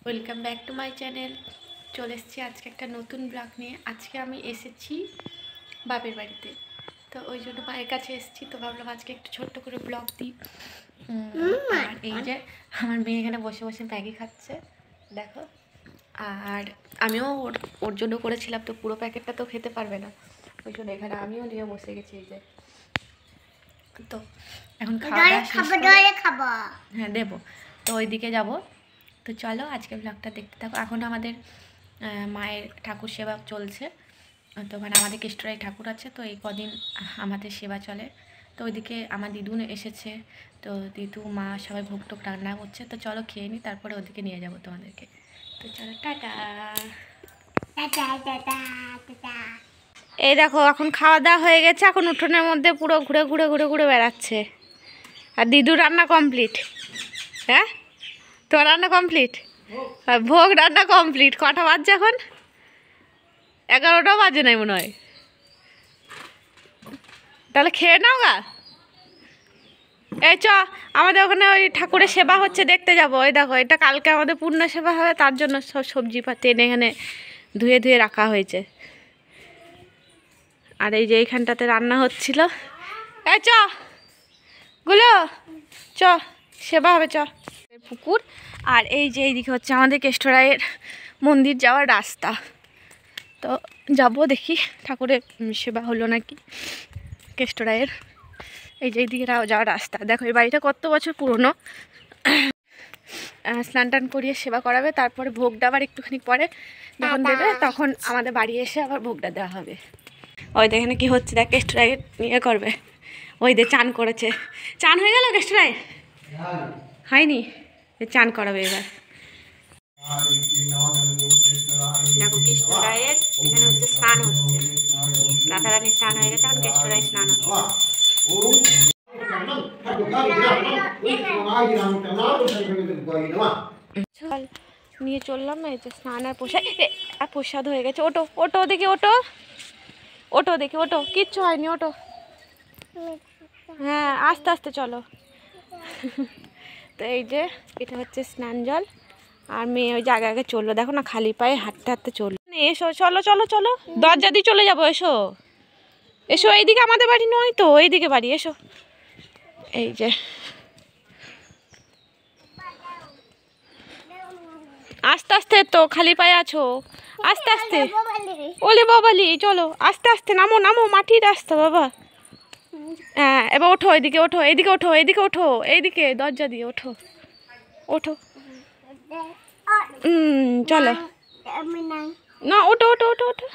Welcome back to my channel. চলে এসেছি আজকে একটা নতুন ব্লগ নিয়ে। আজকে আমি এসেছি বাপের বাড়িতে, তো ওই জন্য মায়ের কাছে এসেছি। তো ভাবলাম আজকে একটু ছোট্ট করে ব্লগ দিই। আর এই যে আমার মেয়ে এখানে বসে বসে ম্যাগি খাচ্ছে, দেখো। আর আমিও ওর জন্য করেছিলাম, তো পুরো প্যাকেটটা তো খেতে পারবে না, ওই জন্য এখানে আমিও নিয়ে বসে গেছি। এই যে তো এখন খাওয়া হ্যাঁ দেবো, তো ওইদিকে যাবো। তো চলো আজকে ব্লগটা দেখতে থাকো। এখন আমাদের মায়ের ঠাকুর সেবা চলছে, তো মানে আমাদের কেষ্টরাই ঠাকুর আছে, তো এই কদিন আমাদের সেবা চলে। তো ওইদিকে আমার দিদু এসেছে, তো দিদু মা সবাই ভোগ টোক রান্না করছে। তো চলো খেয়ে নিই, তারপরে ওদিকে নিয়ে যাবো তোমাদেরকে। তো চলো টাটা। এই দেখো এখন খাওয়া দাওয়া হয়ে গেছে, এখন উঠোনের মধ্যে পুরো ঘুরে ঘুরে ঘুরে ঘুরে বেড়াচ্ছে। আর দিদু রান্না কমপ্লিট। হ্যাঁ, তোমার রান্না কমপ্লিট, আর ভোগ রান্না কমপ্লিট। কটা বাজছে এখন? 11টাও বাজে নাই মনে হয়। তাহলে খেয়ে নাও গা। এই চ, আমাদের ওখানে ওই ঠাকুরের সেবা হচ্ছে, দেখতে যাবো। ওই দেখো, এটা কালকে আমাদের পূর্ণ সেবা হবে, তার জন্য সব সবজি পাতি এনে এখানে ধুয়ে ধুয়ে রাখা হয়েছে। আর এই যে এইখানটাতে রান্না হচ্ছিল। এই চ গুলো, চ সেবা হবে, চ। পুকুর, আর এই যে এইদিকে হচ্ছে আমাদের কেষ্টরায়ের মন্দির যাওয়ার রাস্তা। তো যাব দেখি ঠাকুরের সেবা হলো নাকি কেষ্টরায়ের। এই যে এইদিকে যাওয়ার রাস্তা। দেখো এই বাড়িটা কত বছর পুরনো। স্নান টান করিয়ে সেবা করাবে, তারপরে ভোগটা আবার একটুখানি পরে যখন দেবে তখন আমাদের বাড়ি এসে আবার ভোগটা দেওয়া হবে। ওই দেখেন কি হচ্ছে, দেখ কেষ্টরায় নিয়ে করবে। ওই দে চান করেছে। চান হয়ে গেল কেষ্টরায়? হয়নি, চান করাবে এবার। দেখো কেষ্টরায়ের এখানে হচ্ছে স্নান হচ্ছে, রাধারানী স্নান হয়ে গেছে, এখন কেষ্টরায় স্নান হচ্ছে। নিয়ে চললাম, এই যে স্নান আর প্রসাদ, আর প্রসাদ হয়ে গেছে। ওটো ওটো দেখি, ওটো ওটো দেখি, ওটো কিচ্ছু হয়নি, ওটো। হ্যাঁ আস্তে আস্তে চলো। তো এই যে এটা হচ্ছে স্নান জল, আর মেয়ে ওই জায়গায় আগে চললো, দেখো না খালি পায়ে হাঁটতে হাঁটতে চললো। এসো চলো চলো চলো, দরজা দিয়ে চলে যাবো। এসো এসো, এইদিকে আমাদের বাড়ি নয় তো, এইদিকে বাড়ি, এসো। এই যে আস্তে আস্তে, তো খালি পায়ে আছো, আস্তে আস্তে। ওলে বাবালি, চলো আস্তে আস্তে, নামো নামো, মাটির রাস্তা বাবা। হ্যাঁ এবার ওঠো, এদিকে ওঠো, এদিকে ওঠো, এদিকে ওঠো, এইদিকে দরজা দিয়ে ওঠো, ওঠো। চলো না, ওঠো ওঠো ওঠো ওঠো।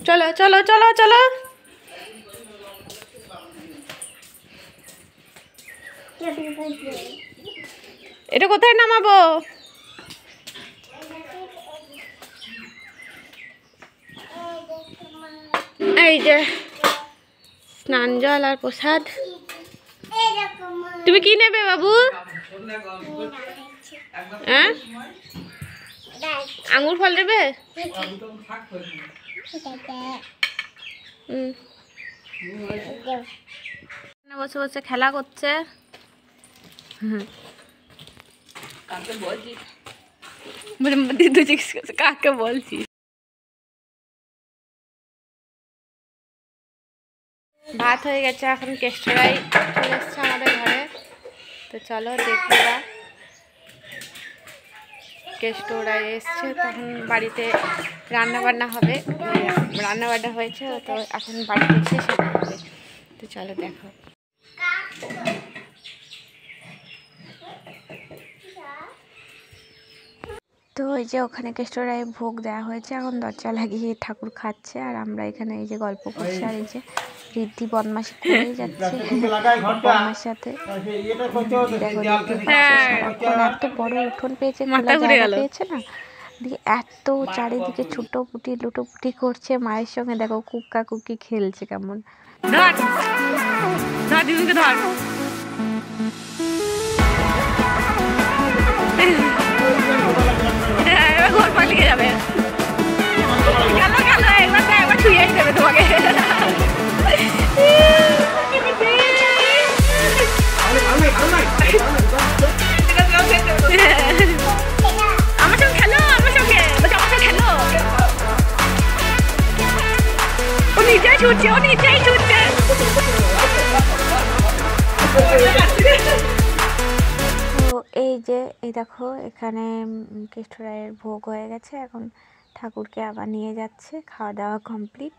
চলো চলো চলো চলো। এটা কোথায় নামাবো? এই যে স্নান জল আর প্রসাদ। তুমি কি নেবে বাবু? হ্যাঁ, আঙুর ফল নেবে? বসে বসে খেলা করছে। কাকে বলছি? ভাত হয়ে গেছে, এখন কেষ্টরাই চলে এসছে আমাদের ঘরে। তো চলো দেখি, কেষ্টরাই এসছে, তখন বাড়িতে রান্না বান্না হবে। রান্না বান্না হয়েছে, তো এখন বাড়িতে এসে সেবা হবে। তো চলো দেখো। তো ওই যে ওখানে কেষ্টরায় ভোগ দেওয়া হয়েছে, এখন দরজা লাগিয়ে ঠাকুর খাচ্ছে, আর আমরা এখানে এই যে গল্প করছি। আর এই যে ঋদ্ধি বদমাশি করেই যাচ্ছে বদমার সাথে। এত বড় উঠোন পেয়েছে, পেয়েছে না, দিয়ে এত চারিদিকে ছুটোপুটি লুটোপুটি করছে। মায়ের সঙ্গে দেখো কুক্কা কুকি খেলছে কেমন। ধর ধর দিদিকে ধর। ঘর পালিয়ে যাবে, গেল গেল, একবার শুয়েই দেবে তোমাকে। যে এই দেখো এখানে কেষ্টরায়ের ভোগ হয়ে গেছে, এখন ঠাকুরকে আবার নিয়ে যাচ্ছে, খাওয়া দাওয়া কমপ্লিট।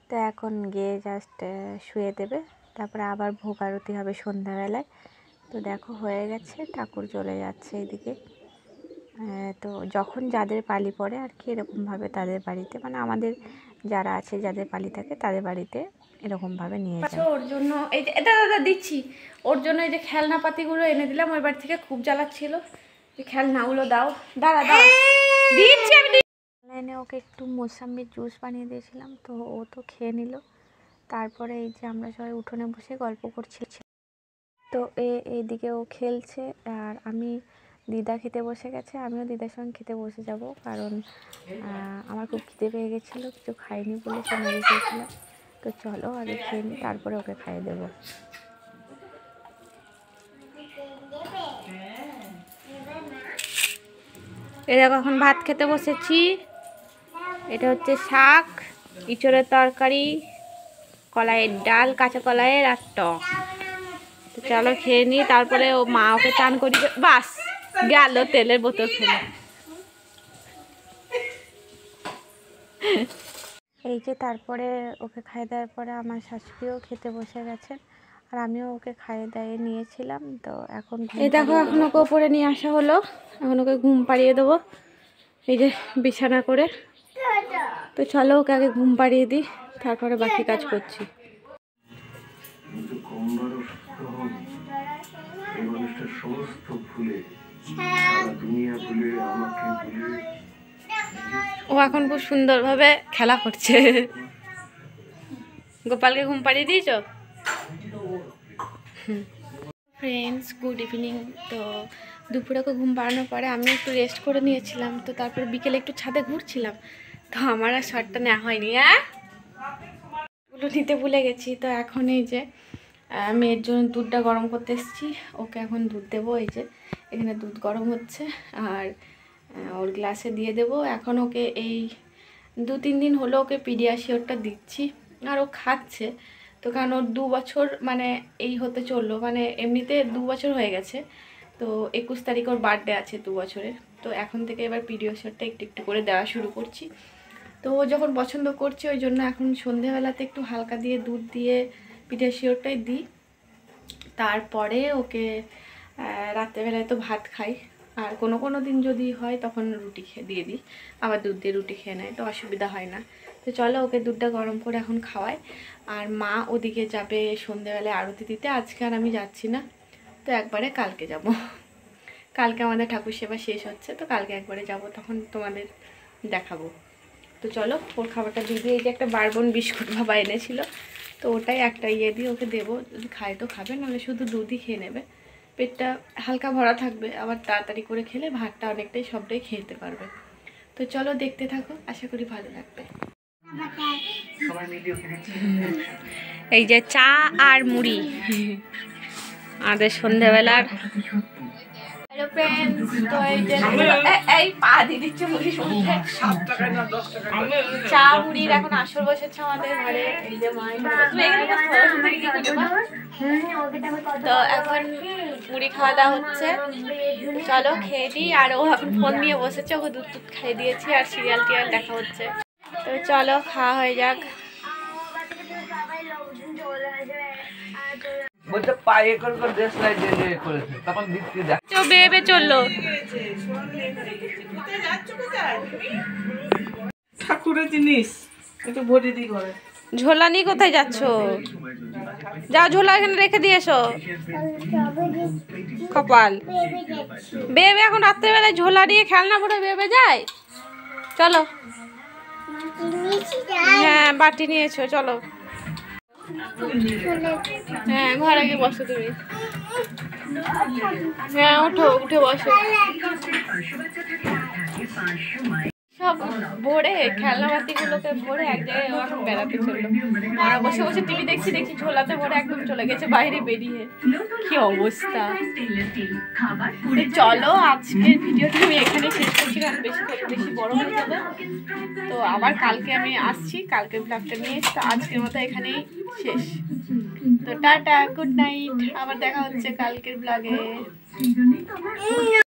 তো এখন গিয়ে জাস্ট শুয়ে দেবে, তারপরে আবার ভোগ আরতি হবে সন্ধ্যাবেলায়। তো দেখো হয়ে গেছে, ঠাকুর চলে যাচ্ছে এদিকে। তো যখন যাদের পালি পড়ে আর কি এরকমভাবে তাদের বাড়িতে, মানে আমাদের যারা আছে যাদের পালি থাকে তাদের বাড়িতে এরকমভাবে নিয়ে যায়। ওর জন্য এই যে এটা দাদা দিচ্ছি, ওর জন্য এই যে খেলনাপাতিগুলো এনে দিলাম, ওই বাড়ি থেকে খুব জ্বালাচ্ছিল, এই খেলনাগুলো দাও, দাঁড়া দাও দিচ্ছি আমি। লাইনে ওকে একটু মোসাম্বির জুস বানিয়ে দিয়েছিলাম, তো ও তো খেয়ে নিল। তারপরে এই যে আমরা সবাই উঠোনে বসে গল্প করছি। তো এইদিকে ও খেলছে আর আমি, দিদা খেতে বসে গেছে, আমিও দিদার সঙ্গে খেতে বসে যাব, কারণ আমার খুব খিদে পেয়ে গেছিলো, কিছু খাইনি বলে সে মেরে খেয়েছিলাম। তো চলো আগে খেয়ে নিই, তারপরে ওকে খাইয়ে দেবো। এই দেখো এখন ভাত খেতে বসেছি। এটা হচ্ছে শাক, ইঁচড়ের তরকারি, কলাইয়ের ডাল, কাঁচা কলাইয়ের আর টক। তো চলো খেয়ে নিই, তারপরে ও মা ওকে চান করি, বাস গেল তেলের বোতল ফেলে। এই যে তারপরে ওকে খাইয়ে দেওয়ার পরে আমার শাশুড়িও খেতে বসে গেছেন, আর আমিও ওকে খাইয়ে দাইয়ে নিয়েছিলাম। তো এখন এই দেখো এখন ওকে ওপরে নিয়ে আসা হলো, এখন ওকে ঘুম পাড়িয়ে দেবো এই যে বিছানা করে। তো চলো ওকে আগে ঘুম পাড়িয়ে দিই, তারপরে বাকি কাজ করছি। ও এখন খুব সুন্দরভাবে খেলা করছে। গোপালকে ঘুম পাড়িয়ে দিয়েছো? Friends good evening. তো দুপুরে ওকে ঘুম পাড়ানোর পরে আমি একটু রেস্ট করে নিয়েছিলাম, তো তারপরে বিকেলে একটু ছাদে ঘুরছিলাম, তো আমার আর শর্টটা নেওয়া হয়নি, ওগুলো নিতে ভুলে গেছি। তো এখন এই যে মেয়ের জন্য দুধটা গরম করতে এসেছি, ওকে এখন দুধ দেবো। এই যে এখানে দুধ গরম হচ্ছে আর ওর গ্লাসে দিয়ে দেবো। এখন ওকে এই 2-3 দিন হলো ওকে পিডিয়াশিওরটা দিচ্ছি, আর ও খাচ্ছে। তো কারণ ওর 2 বছর মানে এই হতে চললো, মানে এমনিতে 2 বছর হয়ে গেছে, তো 21 তারিখ ওর বার্থডে আছে 2 বছরের। তো এখন থেকে এবার পিডিয়াশিওরটা একটু একটু করে দেওয়া শুরু করছি। তো ও যখন পছন্দ করছে ওই জন্য এখন সন্ধেবেলাতে একটু হালকা দিয়ে দুধ দিয়ে পিডিয়াশিওরটাই দিই। তারপরে ওকে রাত্রেবেলায় তো ভাত খাই, আর কোনো কোনো দিন যদি হয় তখন রুটি দিয়ে দিই, আবার দুধ দিয়ে রুটি খেয়ে নেয়, তো অসুবিধা হয় না। তো চলো ওকে দুধটা গরম করে এখন খাওয়াই। আর মা ওদিকে যাবে সন্ধেবেলায় আরতি দিতে, আজকে আর আমি যাচ্ছি না, তো একবারে কালকে যাব। কালকে আমাদের ঠাকুর সেবা শেষ হচ্ছে, তো কালকে একবারে যাব, তখন তোমাদের দেখাবো। তো চলো ওর খাবারটা দিয়ে দিয়ে, এই যে একটা বারবন বিস্কুট বাবা এনেছিল, তো ওটাই একটা ইয়ে দিয়ে ওকে দেবো, যদি খায় তো খাবে, নাহলে শুধু দুধই খেয়ে নেবে, পেটটা হালকা ভরা থাকবে, আবার তাড়াতাড়ি করে খেলে ভাতটা অনেকটাই সবটাই খেতে পারবে। তো চলো দেখতে থাকো, আশা করি ভালো লাগবে। এই যে চা আর মুড়ি আমাদের সন্ধ্যাবেলার। হ্যালো ফ্রেন্ডস, তো এই যে এই পা দিয়ে দিচ্ছে মুড়ি সন্ধ্যে, চা মুড়ির এখন আসর বসেছে আমাদের ঘরে। এই যে মা তো এখন মুড়ি খাওয়া দাওয়া হচ্ছে, চলো খেয়ে দিই। আর ও এখন ফোন নিয়ে বসেছে, ওকে দুধ টুধ খাইয়ে দিয়েছি আর সিরিয়াল টিরিয়াল দেখা হচ্ছে। তো চলো খাওয়া হয়ে যাক। বেবে চললো ঠাকুরের জিনিস একটু ভরে দিই ঘরে। ঝোলা নিয়ে কোথায় যাচ্ছ? যাও ঝোলা এখানে রেখে দিয়ে এসো। কপাল বেবে এখন রাত্রেবেলায় ঝোলা নিয়ে খেলনা ভরে বেবে যায়। চলো হ্যাঁ বাটি নিয়েছো, চলো হ্যাঁ ঘরে গিয়ে বসো তুমি। হ্যাঁ ওঠো, উঠে বসো। সব ভরে খেলনাপাতিগুলোকে ভরে এক জায়গায় এখন বেড়াতে চললো, আর বসে বসে টিভি দেখছি, দেখছি ঝোলাতে ভরে একদম চলে গেছে বাইরে বেরিয়ে, কি অবস্থা। চলো আজকের ভিডিওটা আমি এখানে শেষ করছি, কারণ বেশি বড় হয়ে যাবে। তো আবার কালকে আমি আসছি, কালকের ব্লগটা নিয়ে। তো আজকের মতো এখানেই শেষ। তো টাটা, গুড নাইট, আবার দেখা হচ্ছে কালকের ব্লগে।